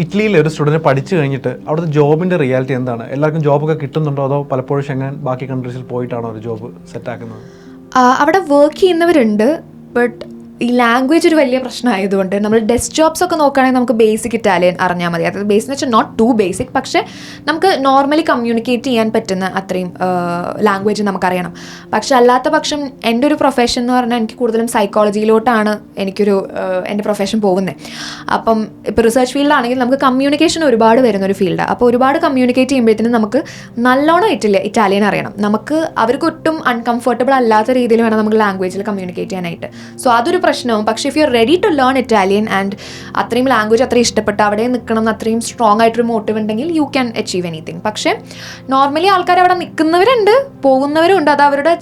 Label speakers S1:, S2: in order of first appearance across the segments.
S1: ഇറ്റലിയിലെ ഒരു സ്റ്റുഡൻറ്റ് പഠിച്ചു കഴിഞ്ഞിട്ട് അവിടുത്തെ ജോബിൻ്റെ റിയാലിറ്റി എന്താണ്? എല്ലാവർക്കും ജോബൊക്കെ കിട്ടുന്നുണ്ടോ, അതോ പലപ്പോഴും ഷെങ്ങൻ ബാക്കി കൺട്രീസിൽ പോയിട്ടാണോ ഒരു ജോബ് സെറ്റാക്കുന്നത്?
S2: അവിടെ വർക്ക് ചെയ്യുന്നവരുണ്ട്, ബട്ട് ഈ ലാംഗ്വേജ് ഒരു വലിയ പ്രശ്നമായതുകൊണ്ട് നമ്മൾ ഡെസ്ക് ജോബ്സ് ഒക്കെ നോക്കുകയാണെങ്കിൽ നമുക്ക് ബേസിക് ഇറ്റാലിയൻ അറിഞ്ഞാൽ മതി. അതായത് ബേസിക് എന്ന് വെച്ചാൽ നോട്ട് ടു ബേസിക്, പക്ഷേ നമുക്ക് നോർമലി കമ്മ്യൂണിക്കേറ്റ് ചെയ്യാൻ പറ്റുന്ന അത്രയും ലാംഗ്വേജ് നമുക്കറിയണം. പക്ഷെ അല്ലാത്ത പക്ഷം എൻ്റെ ഒരു പ്രൊഫഷൻ എന്ന് പറഞ്ഞാൽ എനിക്ക് കൂടുതലും സൈക്കോളജിയിലോട്ടാണ് എൻ്റെ പ്രൊഫഷൻ പോകുന്നത്. അപ്പം ഇപ്പോൾ റിസർച്ച് ഫീൽഡാണെങ്കിൽ നമുക്ക് കമ്മ്യൂണിക്കേഷൻ ഒരുപാട് വരുന്നൊരു ഫീൽഡാണ്. അപ്പോൾ ഒരുപാട് കമ്മ്യൂണിക്കേറ്റ് ചെയ്യുമ്പോഴത്തേനും നമുക്ക് നല്ലോണം ഇറ്റാലിയൻ അറിയണം. നമുക്ക് അവർക്ക് ഒട്ടും അൺകംഫർട്ടബിൾ അല്ലാത്ത രീതിയിൽ വേണം നമുക്ക് ലാംഗ്വേജിൽ കമ്മ്യൂണിക്കേറ്റ് ചെയ്യാനായിട്ട്. സോ അതൊരു പ്രശ്നവും. പക്ഷേ if you are ready to learn Italian and അത്രയും ലാംഗ്വേജ് അത്രയും ഇഷ്ടപ്പെട്ട് അവിടെ നിൽക്കണം എന്ന് അത്രയും സ്ട്രോങ് ആയിട്ടൊരു മോട്ടീവ് ഉണ്ടെങ്കിൽ യു ക്യാൻ അച്ചീവ് എനിത്തിങ്. പക്ഷേ നോർമലി ആൾക്കാർ അവിടെ നിൽക്കുന്നവരുണ്ട്, പോകുന്നവരും ഉണ്ട്. അത് അവരുടെ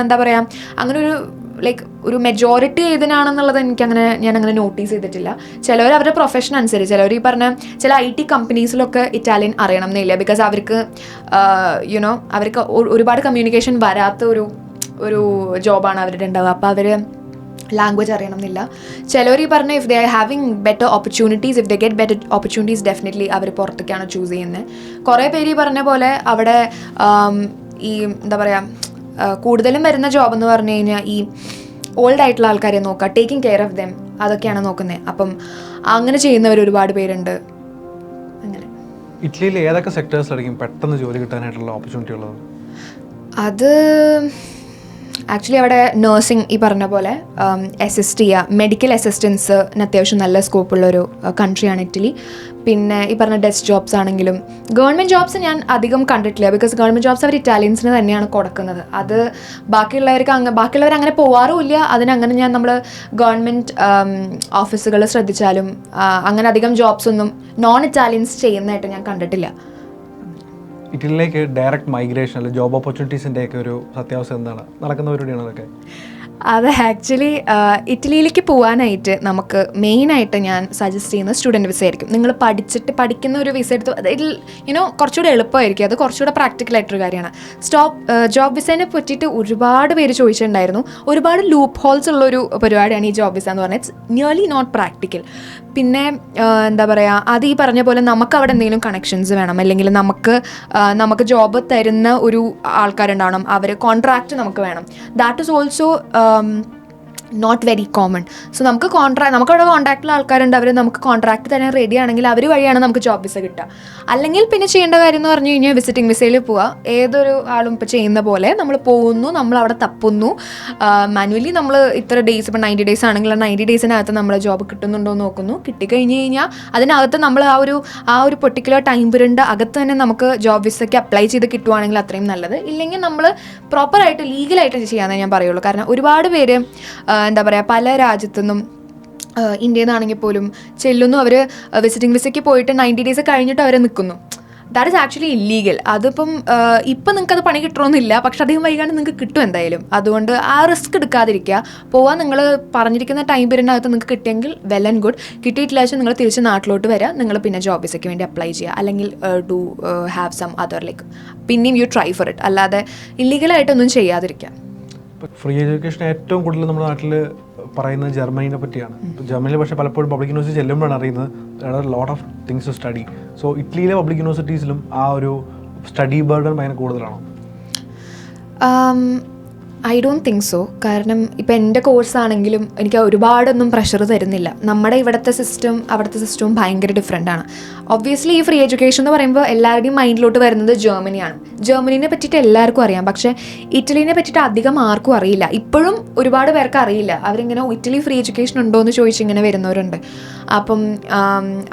S2: എന്താ പറയുക, അങ്ങനെ ഒരു ലൈക്ക് ഒരു മെജോറിറ്റി ഏതിനാണെന്നുള്ളത് ഞാൻ അങ്ങനെ നോട്ടീസ് ചെയ്തിട്ടില്ല. ചിലവർ അവരുടെ പ്രൊഫഷൻ അനുസരിച്ച്, ചിലവർ ഈ പറഞ്ഞ ചില IT കമ്പനീസിലൊക്കെ ഇറ്റാലിയൻ അറിയണം എന്നില്ല. ബിക്കോസ് അവർക്ക് അവർക്ക് ഒരുപാട് കമ്മ്യൂണിക്കേഷൻ വരാത്ത ഒരു ജോബാണ് അവരുടെ ഉണ്ടാവുക. അപ്പോൾ അവർ ലാംഗ്വേജ് അറിയണം എന്നില്ല. ചിലവർ ഈ പറഞ്ഞ if they are having better opportunities, if they get better opportunities, definitely അവർ പുറത്തേക്കാണ് ചൂസ് ചെയ്യുന്നത്. കുറേ പേര് ഈ പറഞ്ഞ പോലെ അവിടെ ഈ എന്താ പറയുക, കൂടുതലും വരുന്ന ജോബ് എന്ന് പറഞ്ഞു കഴിഞ്ഞാൽ ഈ ഓൾഡ് ആയിട്ടുള്ള ആൾക്കാരെ നോക്കുക, ടേക്കിംഗ് കെയർ ഓഫ് ദെം, അതൊക്കെയാണ് നോക്കുന്നത്. അപ്പം അങ്ങനെ ചെയ്യുന്നവർ ഒരുപാട് പേരുണ്ട്. അങ്ങനെ
S1: ഇറ്റലിയിൽ ഏതൊക്കെ സെക്ടേഴ്സിലായിരിക്കും പെട്ടെന്ന് ജോലി കിട്ടാനായിട്ടുള്ള ഓപ്പർച്യൂണിറ്റി ഉള്ളത്?
S2: അത് ആക്ച്വലി അവിടെ നഴ്സിംഗ് ഈ പറഞ്ഞ പോലെ അസിസ്റ്റ് ചെയ്യുക, മെഡിക്കൽ അസിസ്റ്റൻസിന് അത്യാവശ്യം നല്ല സ്കോപ്പുള്ളൊരു കൺട്രിയാണ് ഇറ്റലി. പിന്നെ ഈ പറഞ്ഞ ഡെസ്ക് ജോബ്സ് ആണെങ്കിലും ഗവൺമെൻറ് ജോബ്സ് ഞാൻ അധികം കണ്ടിട്ടില്ല. ബിക്കോസ് ഗവൺമെൻറ് ജോബ്സ് അവർ ഇറ്റാലിയൻസിന് തന്നെയാണ് കൊടുക്കുന്നത്. അത് ബാക്കിയുള്ളവർ അങ്ങനെ പോവാറുമില്ല. അതിനങ്ങനെ നമ്മൾ ഗവൺമെൻറ് ഓഫീസുകൾ ശ്രദ്ധിച്ചാലും അങ്ങനെ അധികം ജോബ്സ് ഒന്നും നോൺ ഇറ്റാലിയൻസ് ചെയ്യുന്നതായിട്ട് ഞാൻ കണ്ടിട്ടില്ല.
S1: ഇറ്റലിയിലേക്ക് ഡയറക്റ്റ് മൈഗ്രേഷൻ അല്ലെങ്കിൽ ജോബ് ഓപ്പർച്യൂണിറ്റീസിൻ്റെ ഒക്കെ ഒരു സത്യാവസ്ഥ എന്താണ്? നടക്കുന്ന പരിപാടിയാണ് അതൊക്കെ?
S2: അത് ആക്ച്വലി ഇറ്റലിയിലേക്ക് പോകാനായിട്ട് നമുക്ക് മെയിനായിട്ട് ഞാൻ സജസ്റ്റ് ചെയ്യുന്നത് സ്റ്റുഡൻറ്റ് വിസ ആയിരിക്കും. നിങ്ങൾ പഠിക്കുന്ന ഒരു വിസ എടുത്ത് ഇതിൽ കുറച്ചുകൂടെ എളുപ്പമായിരിക്കും. അത് കുറച്ചുകൂടെ പ്രാക്ടിക്കലായിട്ടൊരു കാര്യമാണ്. ജോബ് വിസേനെ പറ്റിയിട്ട് ഒരുപാട് പേര് ചോദിച്ചിട്ടുണ്ടായിരുന്നു. ഒരുപാട് ലൂപ്പ് ഹോൾസ് ഉള്ളൊരു പരിപാടിയാണ് ഈ ജോബ് വിസ എന്ന് പറഞ്ഞാൽ. It's nearly not practical. പിന്നെ എന്താ പറയുക, അത് ഈ പറഞ്ഞ പോലെ നമുക്ക് അവിടെ എന്തെങ്കിലും കണക്ഷൻസ് വേണം, അല്ലെങ്കിൽ നമുക്ക് ജോബ് തരുന്ന ഒരു ആൾക്കാരുണ്ടാവണം, അവർ കോൺട്രാക്റ്റ് നമുക്ക് വേണം. That is also not very common. So നമുക്കവിടെ കോൺട്രാക്റ്റിലുള്ള ആൾക്കാരുണ്ട്, അവർ നമുക്ക് കോൺട്രാക്ട് തരാൻ റെഡി ആണെങ്കിൽ അവർ വഴിയാണ് നമുക്ക് ജോബ് വിസ കിട്ടുക. അല്ലെങ്കിൽ പിന്നെ ചെയ്യേണ്ട കാര്യം എന്ന് പറഞ്ഞു കഴിഞ്ഞാൽ വിസിറ്റിംഗ് വിസയിൽ പോവുക. ഏതൊരു ആളും ഇപ്പോൾ ചെയ്യുന്ന പോലെ നമ്മൾ പോകുന്നു, നമ്മൾ അവിടെ തപ്പുന്നു, മാനുവലി നമ്മൾ ഇത്ര ഡേയ്സ്, ഇപ്പോൾ 90 ഡേയ്സ് ആണെങ്കിൽ 90 ഡേയ്സിനകത്ത് നമ്മൾ ജോബ് കിട്ടുന്നുണ്ടോ എന്ന് നോക്കുന്നു. കിട്ടിക്കഴിഞ്ഞ് കഴിഞ്ഞാൽ അതിനകത്ത് നമ്മൾ ആ ഒരു പെർട്ടിക്കുലർ ടൈം പീരീഡിൻ്റെ അകത്ത് തന്നെ നമുക്ക് ജോബ് വിസയ്ക്ക് അപ്ലൈ ചെയ്ത് കിട്ടുവാണെങ്കിൽ അത്രയും നല്ലത്. ഇല്ലെങ്കിൽ നമ്മൾ പ്രോപ്പറായിട്ട് ലീഗലായിട്ട് ചെയ്യാമെന്നേ ഞാൻ പറയുള്ളൂ. കാരണം ഒരുപാട് പേര് എന്താ പറയുക, പല രാജ്യത്തുനിന്നും ഇന്ത്യയിൽ നിന്നാണെങ്കിൽ പോലും ചെല്ലുന്നു, അവർ വിസിറ്റിംഗ് വിസയ്ക്ക് പോയിട്ട് 90 ഡേയ്സ് കഴിഞ്ഞിട്ട് അവർ നിൽക്കുന്നു. That is actually illegal. അതിപ്പം നിങ്ങൾക്കത് പണി കിട്ടണമെന്നില്ല, പക്ഷെ അധികം വൈകാണ്ട് നിങ്ങൾക്ക് കിട്ടും എന്തായാലും. അതുകൊണ്ട് ആ റിസ്ക് എടുക്കാതിരിക്കുക. പോവാൻ നിങ്ങൾ പറഞ്ഞിരിക്കുന്ന ടൈം പീരീഡിനകത്ത് നിങ്ങൾക്ക് കിട്ടിയെങ്കിൽ വെൽ ആൻഡ് ഗുഡ്. കിട്ടിയിട്ടില്ല വെച്ചാൽ നിങ്ങൾ തിരിച്ച് നാട്ടിലോട്ട് വരിക, നിങ്ങൾ പിന്നെ ജോബ് വിസയ്ക്ക് വേണ്ടി അപ്ലൈ ചെയ്യുക. അല്ലെങ്കിൽ do have some other like പിന്നെയും യു ട്രൈ ഫോർ ഇറ്റ്. അല്ലാതെ ഇല്ലീഗലായിട്ടൊന്നും ചെയ്യാതിരിക്കുക.
S1: ഫ്രീ എഡ്യൂക്കേഷൻ ഏറ്റവും കൂടുതൽ നമ്മുടെ നാട്ടിൽ പറയുന്നത് ജർമ്മനിനെ പറ്റിയാണ്. ജർമ്മനിയിൽ പക്ഷേ പലപ്പോഴും പബ്ലിക് യൂണിവേഴ്സിറ്റി ചെല്ലുമ്പോഴാണ് അറിയുന്നത് lot of things to study. So ഇറ്റലിയിലെ പബ്ലിക് യൂണിവേഴ്സിറ്റീസിലും ആ ഒരു സ്റ്റഡി ബർഡൻ ഭയങ്കര കൂടുതലാണോ?
S2: I don't think so. കാരണം ഇപ്പോൾ എൻ്റെ കോഴ്സാണെങ്കിലും എനിക്ക് ഒരുപാടൊന്നും പ്രഷർ തരുന്നില്ല. നമ്മുടെ ഇവിടുത്തെ സിസ്റ്റം അവിടുത്തെ സിസ്റ്റവും ഭയങ്കര ഡിഫറെൻ്റാണ്. ഒബ്വിയസ്ലി ഈ ഫ്രീ എഡ്യൂക്കേഷൻ എന്ന് പറയുമ്പോൾ എല്ലാവരുടെയും മൈൻഡിലോട്ട് വരുന്നത് ജർമ്മനിയാണ്. ജർമ്മനിനെ പറ്റിയിട്ട് എല്ലാവർക്കും അറിയാം, പക്ഷേ ഇറ്റലിനെ പറ്റിയിട്ട് അധികം ആർക്കും അറിയില്ല. ഇപ്പോഴും ഒരുപാട് പേർക്ക് അറിയില്ല. അവരിങ്ങനെ ഇറ്റലി ഫ്രീ എഡ്യൂക്കേഷൻ ഉണ്ടോ എന്ന് ചോദിച്ചിങ്ങനെ വരുന്നവരുണ്ട്. അപ്പം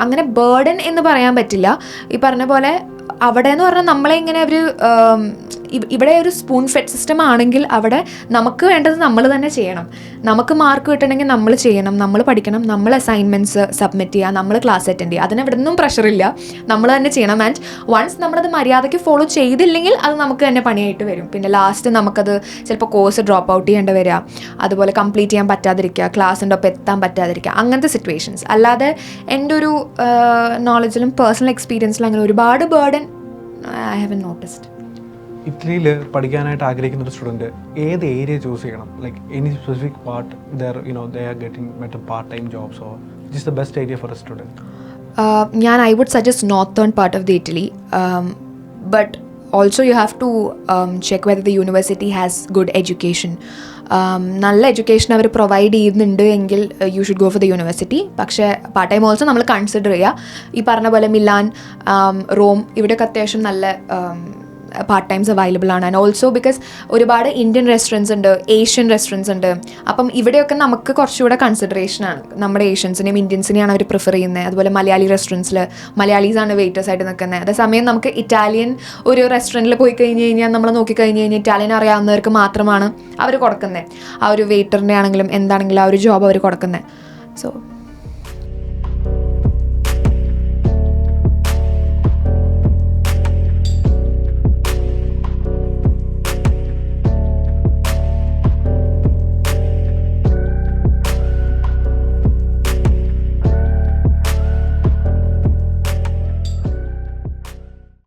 S2: അങ്ങനെ ബേർഡൻ എന്ന് പറയാൻ പറ്റില്ല. ഈ പറഞ്ഞ പോലെ അവിടെ എന്ന് പറഞ്ഞാൽ നമ്മളെ ഇങ്ങനെ ഇവിടെ ഒരു സ്പൂൺ ഫെഡ് സിസ്റ്റം ആണെങ്കിൽ അവിടെ നമുക്ക് വേണ്ടത് നമ്മൾ തന്നെ ചെയ്യണം. നമുക്ക് മാർക്ക് കിട്ടണമെങ്കിൽ നമ്മൾ ചെയ്യണം, നമ്മൾ പഠിക്കണം, നമ്മൾ അസൈൻമെൻറ്റ്സ് സബ്മിറ്റ് ചെയ്യുക, നമ്മൾ ക്ലാസ് അറ്റൻഡ് ചെയ്യുക. അതിന് ഇവിടെ നിന്നും പ്രഷറില്ല, നമ്മൾ തന്നെ ചെയ്യണം. ആൻഡ് വൺസ് നമ്മളത് മര്യാദയ്ക്ക് ഫോളോ ചെയ്തില്ലെങ്കിൽ അത് നമുക്ക് തന്നെ പണിയായിട്ട് വരും. പിന്നെ ലാസ്റ്റ് നമുക്കത് ചിലപ്പോൾ കോഴ്സ് ഡ്രോപ്പ് ഔട്ട് ചെയ്യേണ്ടി വരിക, അതുപോലെ കംപ്ലീറ്റ് ചെയ്യാൻ പറ്റാതിരിക്കുക, ക്ലാസ്സിൻ്റെ ഒപ്പം എത്താൻ പറ്റാതിരിക്കുക, അങ്ങനത്തെ സിറ്റുവേഷൻസ്. അല്ലാതെ എൻ്റെ ഒരു നോളജിലും പേഴ്സണൽ എക്സ്പീരിയൻസിലും അങ്ങനെ ഒരുപാട് ബേർഡൻ ഐ ഹാവ് നോട്ടിസ്ഡ്.
S1: ഇറ്റലിയിൽ പഠിക്കാനായിട്ട് ആഗ്രഹിക്കുന്ന ഒരു സ്റ്റുഡൻറ്റ് ഏത് ഏരിയ ചൂസ് ചെയ്യണം? Like any specific part they are getting better part time jobs or which is the best area for a student?
S2: ഞാൻ I would suggest northern part of the Italy, but also you have to check whether the university has good education. നല്ല education അവർ provide ചെയ്യുന്നുണ്ട് എങ്കിൽ you should go for the university. പക്ഷേ part time also നമ്മൾ consider ചെയ്യുക. ഈ പറഞ്ഞ പോലെ മിലാൻ, റോം, ഇവിടെയൊക്കെ അത്യാവശ്യം നല്ല പാർട്ട് ടൈംസ് അവൈലബിൾ ആണ്. ആൻഡ് ഓൾസോ ബിക്കോസ് ഒരുപാട് ഇന്ത്യൻ റെസ്റ്റോറൻറ്റ്സ് ഉണ്ട്, ഏഷ്യൻ റെസ്റ്റോറൻറ്റ്സ് ഉണ്ട്. അപ്പം ഇവിടെയൊക്കെ നമുക്ക് കുറച്ചുകൂടെ കൺസിഡറേഷനാണ്. നമ്മുടെ ഏഷ്യൻസിനെയും ഇന്ത്യൻസിനെയാണ് അവർ പ്രിഫർ ചെയ്യുന്നത്. അതുപോലെ മലയാളി റെസ്റ്റോറൻറ്റ്സിൽ മലയാളീസാണ് വെയിറ്റേഴ്സായിട്ട് നിൽക്കുന്നത്. അതേസമയം നമുക്ക് ഇറ്റാലിയൻ ഒരു റെസ്റ്റോറൻറ്റിൽ പോയി കഴിഞ്ഞ് കഴിഞ്ഞാൽ നമ്മൾ നോക്കിക്കഴിഞ്ഞ് കഴിഞ്ഞാൽ ഇറ്റാലിയൻ അറിയാവുന്നവർക്ക് മാത്രമാണ് അവർ കൊടുക്കുന്നത്. ആ ഒരു വെയിറ്ററിൻ്റെ ആണെങ്കിലും എന്താണെങ്കിലും ആ ഒരു ജോബ് അവർ കൊടുക്കുന്നത്. സോ